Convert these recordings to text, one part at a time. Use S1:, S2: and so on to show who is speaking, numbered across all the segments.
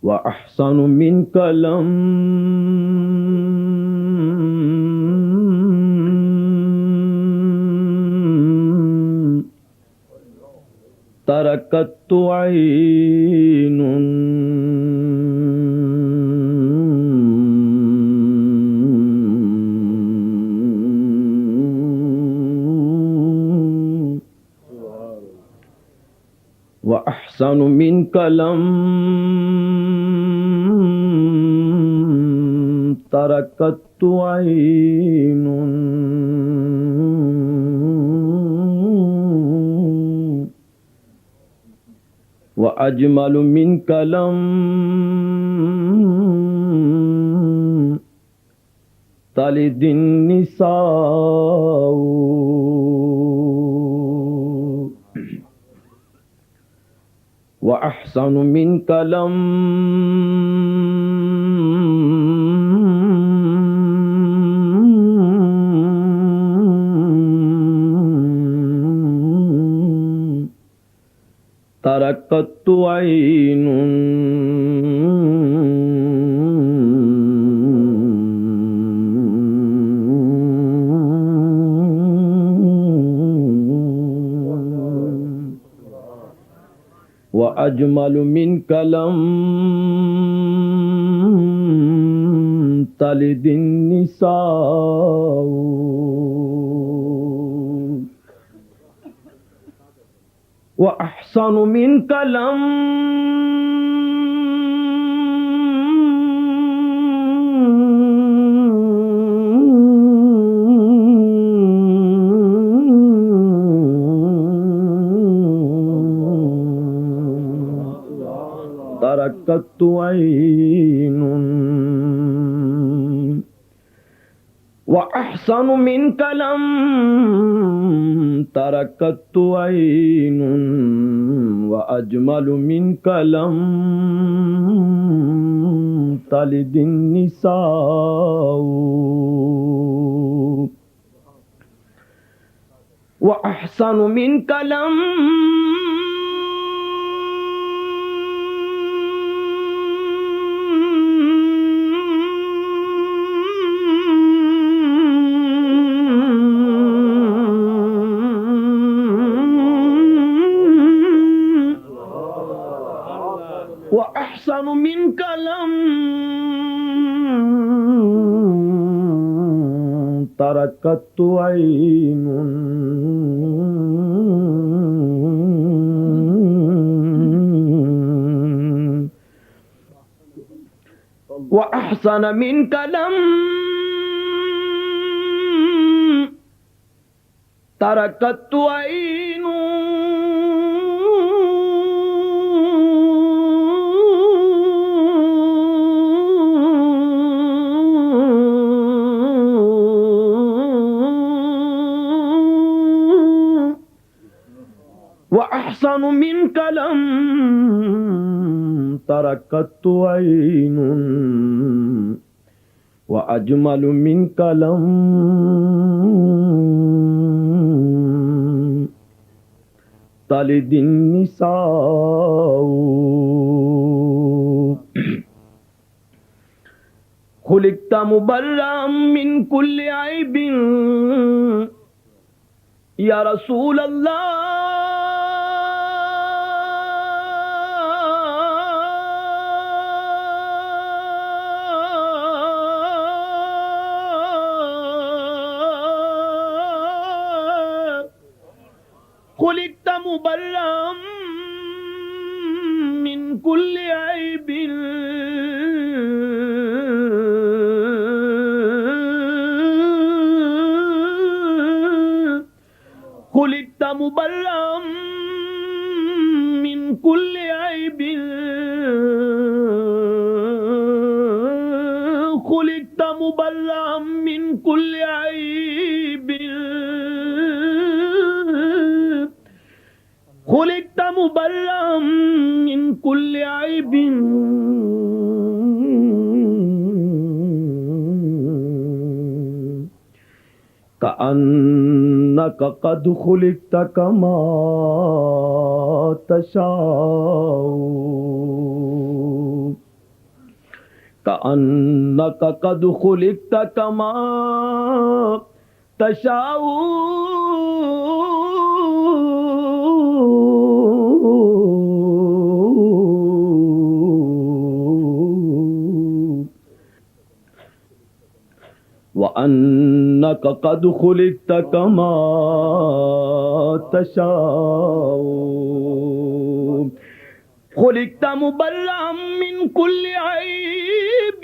S1: وأحسن منك لم تركت عين وأحسن منك لم تركت عين وأجمل منك لم تلد النساء وأحسن منك لم تركت عين وأجمل منك لم تلد النساء وأحسن منك لم تركت عين وأحسن منك لم تركت عين وأجمل منك لم تلد النساء وأحسن منك لم وأحسن منك لم تركت عين وأحسن منك لم تركت عين وأحسن منك لم تركت عين وأجمل منك لم تلد النساء خلقت مبرأ من كل عيب يا رسول الله خلقت مبرأ من كل عيب خلقت مبرأ من كل عيب خلقت مبرأ من كل عيب خلقت مبرأ من كل عيب كأنك قد خلقت كما تشاء كأنك قد خلقت كما تشاء وأنك قد خلقت كما تشاء خلقت مبرأ من كل عيب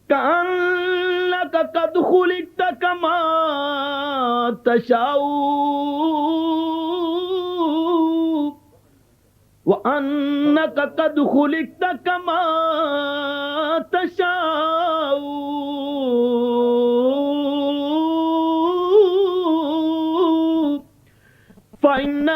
S1: كأنك قد خلقت كما تشاء وأنك قد خلقت كما تشاء فإن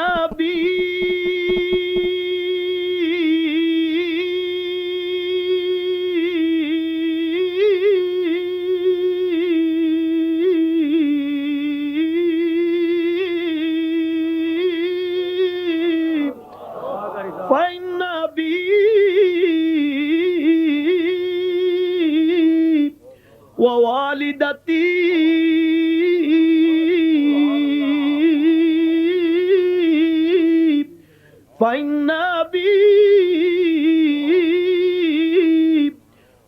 S1: ووالدتي فإن أبي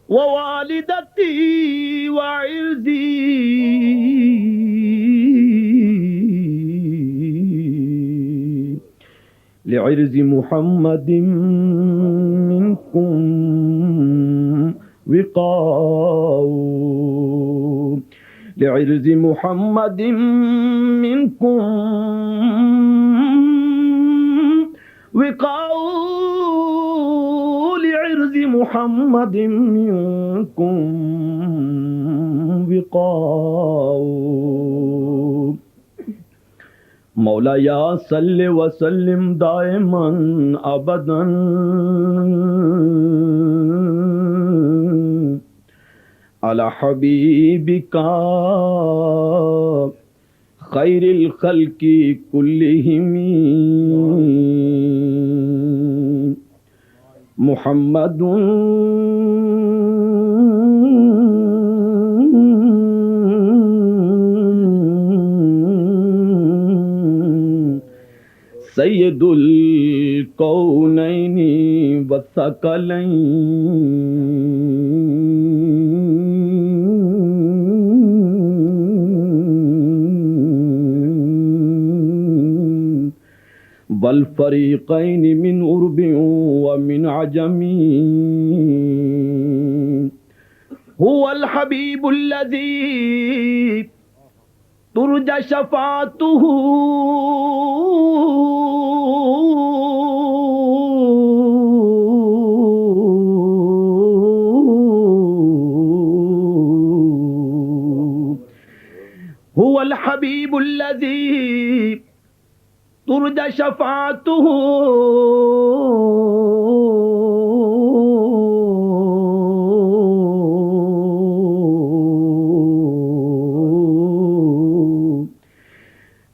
S1: ووالدتي وعرضي لعرض محمد منكم وقاء لعرض محمد منكم وقاء لعرض محمد منكم وقاء मौलाया सल्ले वसल्लिम दाइमन अबदन अला हबीबिका खैरिल खल्की कुल्लिहिम मुहम्मदुन सैयदुल कौनैनि वसकलैन वल फरीक़ैन मिन उर्बिन व मिन अजमी हुवल हबीबुल्लज़ी तुरजा शफ़ाअतुहु हुवल हबीबुल्लज़ी तुरजा शफ़ाअतुहु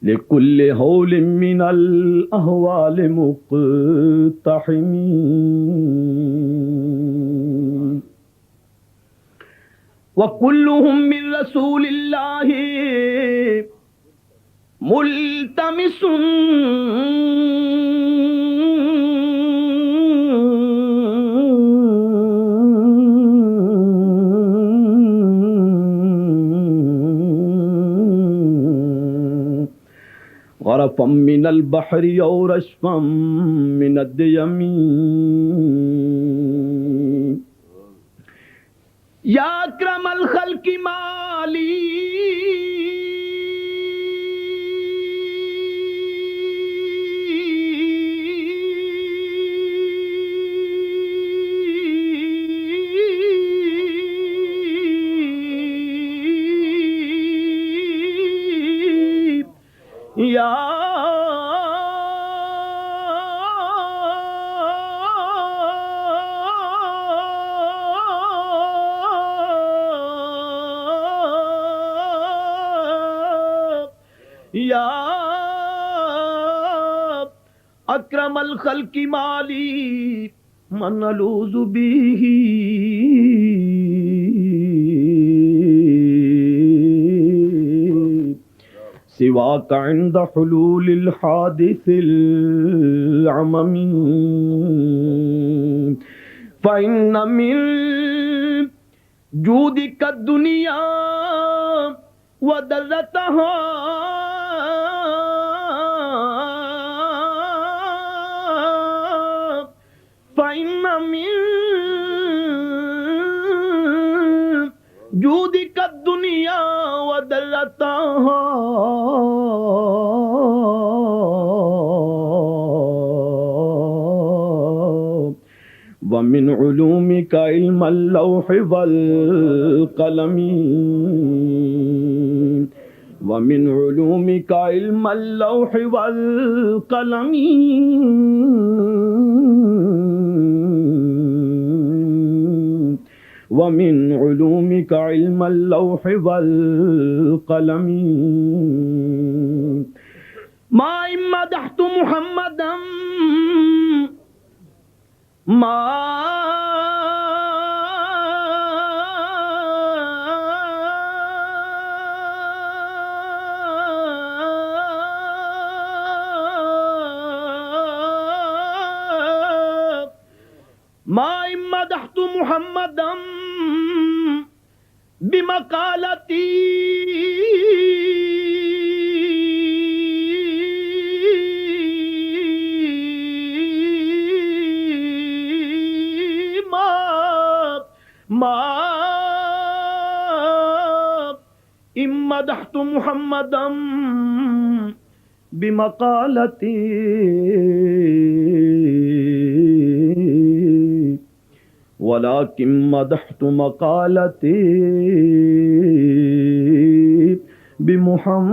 S1: लिकुल्लि हौलिन मिनल अहवालि मुक़्तहिमीन व कुल्लुहुम मिन रसूलिल्लाहि मुल्तमिसुन गरफ़म मिनल बहरी और रश्फ़म मिनद यमीन या अक्रमल खल्क़ि माली या या अक्रमल खल्की माली मन अलूज़ु बिही सिवाक इंद हुलूलिल हादिसिल अममी फ़इन्न मिन जूदिका दुनिया व दर्रतहा फ़इन्न मिन जूदिका दुनिया व दर्रतहा व मिन उलूमिका इल्मल लौहि वल क़लमी व मिन उलूमिका इल्मल लौहि वल क़लमी व मिन उलूमिका इल्मल लौहि वल क़लमी मा मदहतु मुहम्मदन मा मदहतु मुहम्मदन बिमकालती मदहतु मुहम्मदन बिमकालती वलाकिन मदहतु मकालती बिमुहम्मद